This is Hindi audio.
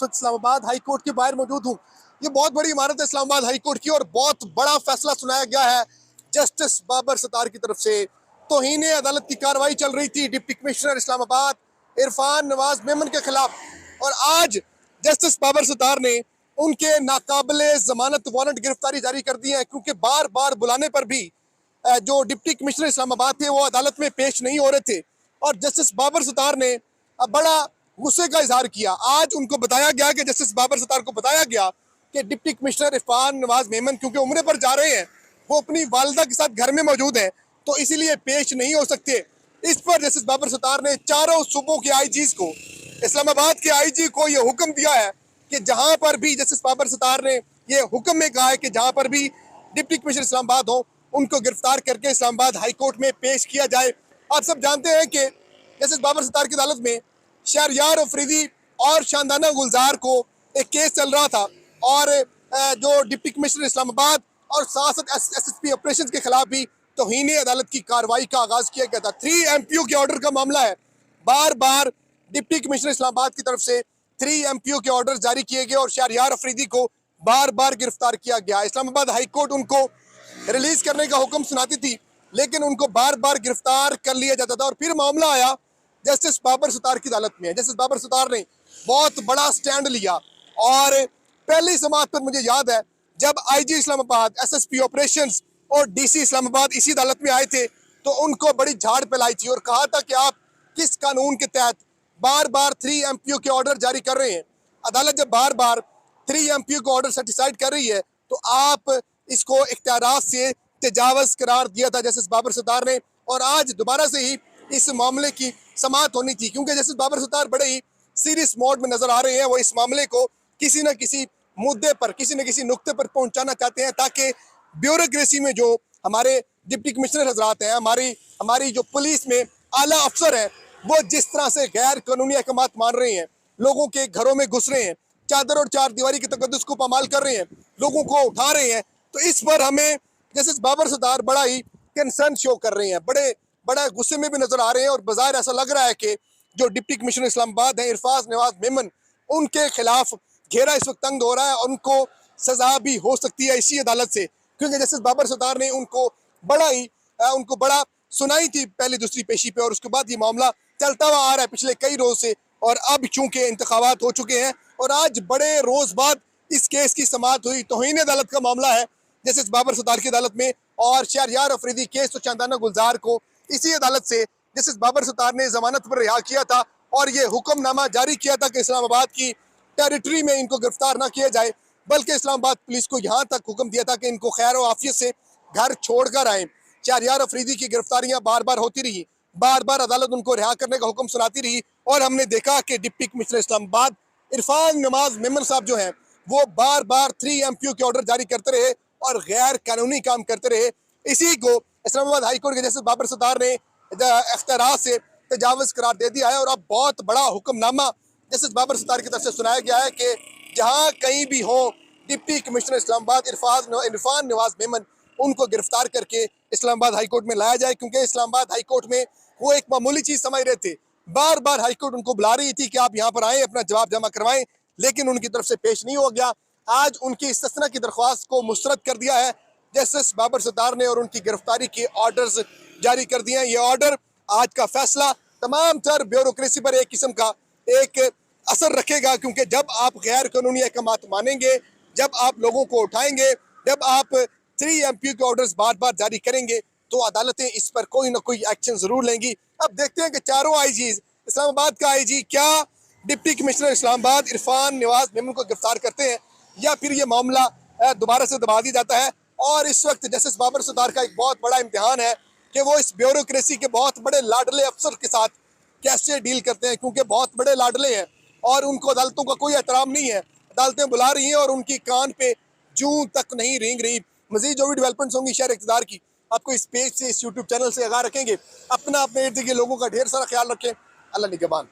इस्लामाबाद हाई कोर्ट के बाहर मौजूद हूँ। ये बहुत बड़ी इमारत है इस्लामाबाद हाई कोर्ट की और बहुत बड़ा फैसला सुनाया गया है जस्टिस बाबर सत्तार की तरफ से। तौहीन अदालत की कार्रवाई चल रही थी डिप्टी कमिश्नर इस्लामाबाद इरफान नवाज मेमन के खिलाफ, और आज जस्टिस बाबर सत्तार ने उनके नाकाबिले जमानत वारंट गिरफ्तारी जारी कर दी है, क्योंकि बार बार बुलाने पर भी जो डिप्टी कमिश्नर इस्लामाबाद थे वो अदालत में पेश नहीं हो रहे थे। और जस्टिस बाबर सत्तार ने बड़ा गुस्से का इजहार किया। आज उनको बताया गया कि जस्टिस बाबर सत्तार को बताया गया कि डिप्टी कमिश्नर इरफान नवाज मेमन क्योंकि उम्रे पर जा रहे हैं, वो अपनी वालिदा के साथ घर में मौजूद हैं, तो इसीलिए पेश नहीं हो सकते। इस पर जस्टिस बाबर सत्तार ने चारों सूबों के आईजीज को, इस्लामाबाद के आईजी को यह हुक्म दिया है कि जहां पर भी जस्टिस बाबर सत्तार ने यह हुक्म में कहा है कि जहां पर भी डिप्टी कमिश्नर इस्लामाबाद हो उनको गिरफ्तार करके इस्लामाबाद हाई कोर्ट में पेश किया जाए। आप सब जानते हैं कि जस्टिस बाबर सत्तार की अदालत में शहरयार अफरीदी और शानदाना गुलजार को एक केस चल रहा था, और जो डिप्टी कमिश्नर इस्लामाबाद और साथ एसएसपी ऑपरेशंस के खिलाफ भी तौहीन अदालत की कार्रवाई का आगाज किया गया था। 3 एमपीओ के ऑर्डर का मामला है। बार बार डिप्टी कमिश्नर इस्लामाबाद की तरफ से 3 एमपीओ के ऑर्डर जारी किए गए और शहरयार अफरीदी को बार बार गिरफ्तार किया गया। इस्लामाबाद हाई कोर्ट उनको रिलीज करने का हुक्म सुनाती थी, लेकिन उनको बार बार गिरफ्तार कर लिया जाता था। और फिर मामला आया जस्टिस बाबर सत्तार की अदालत में। जस्टिस बाबर सत्तार ने बहुत बड़ा स्टैंड लिया, और पहली समाअत पर मुझे याद है जब आईजी इस्लामाबाद, एसएसपी ऑपरेशंस और डीसी इस्लामाबाद इसी अदालत में आए थे, तो उनको बड़ी झाड़ फैलाई थी और कहा था कि आप किस कानून के तहत बार बार 3 एमपीओ के ऑर्डर जारी कर रहे हैं। अदालत जब बार बार 3 एमपीओ का ऑर्डर सेटिसाइड कर रही है, तो आप इसको इख्तियारात से तजावज़ करार दिया था जस्टिस बाबर सत्तार ने। और आज दोबारा से ही इस मामले की समाअत होनी थी, क्योंकि जस्टिस बाबर सत्तार बड़े ही सीरियस मोड में नजर आ रहे हैं। वो इस मामले को किसी न किसी मुद्दे पर, किसी न किसी नुक्ते पर पहुंचाना चाहते हैं, ताकि ब्यूरोक्रेसी में जो हमारे डिप्टी कमिश्नर हजरात हैं, हमारी जो पुलिस में आला अफसर हैं, वो जिस तरह से गैर कानूनी अहकाम मान रहे हैं, लोगों के घरों में घुस रहे हैं, चादर और चार दीवारी के तकद्दुस को पामाल कर रहे हैं, लोगों को उठा रहे हैं, तो इस पर हमें जस्टिस बाबर सत्तार बड़ा ही कंसर्न शो कर रहे हैं, बड़ा गुस्से में भी नजर आ रहे हैं। और बाजार ऐसा लग रहा है कि जो डिप्टी कमिश्नर इस्लामाबाद हैं इरफान नवाज मेमन, उनके खिलाफ घेरा इस वक्त तंग हो रहा है, और उनको सजा भी हो सकती है इसी अदालत से, क्योंकि जस्टिस बाबर सत्तार ने उनको बड़ा सुनाई थी पहली दूसरी पेशी पे, और उसके बाद ये मामला चलता हुआ आ रहा है पिछले कई रोज से। और अब चूंकि इंतखाबात हो चुके हैं और आज बड़े रोज बाद इस केस की समाअत हुई। तौहीन अदालत का मामला है जस्टिस बाबर सत्तार की अदालत में, और शहरयार अफरीदी केस तो शानदाना गुलजार को इसी अदालत से जस्टिस बाबर सत्तार ने जमानत पर रिहा किया था, और ये हुक्मनामा जारी किया था कि इस्लामाबाद की टेरिटरी में इनको गिरफ्तार ना किया जाए, बल्कि इस्लामाबाद पुलिस को यहाँ तक हुक्म दिया था कि इनको खैर व आफियत से घर छोड़कर आए। शहरयार अफरीदी की गिरफ्तारियां बार बार होती रही, बार बार अदालत उनको रिहा करने का हुक्म सुनाती रही, और हमने देखा कि डिप्टी कमिश्नर इस्लामाबाद इरफान नवाज मेमन साहब जो हैं वो बार बार 3 एमपीओ के ऑर्डर जारी करते रहे और गैर कानूनी काम करते रहे। इसी को इस्लामाबाद हाई कोर्ट के जस्टिस बाबर सत्तार ने इख्तियारात से तजावज़ करार दे दिया है, और अब बहुत बड़ा हुक्मनामा जस्टिस बाबर सत्तार की तरफ से सुनाया गया है कि जहाँ कहीं भी हो डिप्टी कमिश्नर इस्लामाबाद इरफान नवाज मेमन, उनको गिरफ्तार करके इस्लामाबाद हाई कोर्ट में लाया जाए, क्योंकि इस्लामाबाद हाई कोर्ट में वो एक मामूली चीज़ समझ रहे थे। बार बार हाई कोर्ट उनको बुला रही थी कि आप यहाँ पर आएँ, अपना जवाब जमा करवाएं, लेकिन उनकी तरफ से पेश नहीं हो गया। आज उनकी इस्तिस्ना की दरख्वास्त को मुस्तरद कर दिया है जस्टिस बाबर सत्तार ने, और उनकी गिरफ्तारी के ऑर्डर्स जारी कर दिए हैं। ये ऑर्डर, आज का फैसला तमाम तर ब्यूरोक्रेसी पर एक किस्म का एक असर रखेगा, क्योंकि जब आप गैर कानूनी अहकाम मानेंगे, जब आप लोगों को उठाएंगे, जब आप 3 एमपीओ के ऑर्डर्स बार बार जारी करेंगे, तो अदालतें इस पर कोई ना कोई एक्शन जरूर लेंगी। अब देखते हैं कि चारों आईजीज, इस्लामाबाद का आईजी क्या डिप्टी कमिश्नर इस्लामाबाद इरफान नवाज मेमन को गिरफ्तार करते हैं, या फिर ये मामला दोबारा से दबा दिया जाता है। और इस वक्त जस्टिस बाबर सत्तार का एक बहुत बड़ा इम्तिहान है कि वो इस ब्यूरोक्रेसी के बहुत बड़े लाडले अफसर के साथ कैसे डील करते हैं, क्योंकि बहुत बड़े लाडले हैं और उनको अदालतों का कोई एहतराम नहीं है। अदालतें बुला रही हैं और उनकी कान पे जूं तक नहीं रेंग रही। मजीद जो भी डेवलपमेंट्स होंगी शहर इक़्तिदार की, आपको इस पेज से, इस यूट्यूब चैनल से आगाह रखेंगे। अपना अपने इर्द गिर्द लोगों का ढेर सारा ख्याल रखें। अल्लाह निगहबान।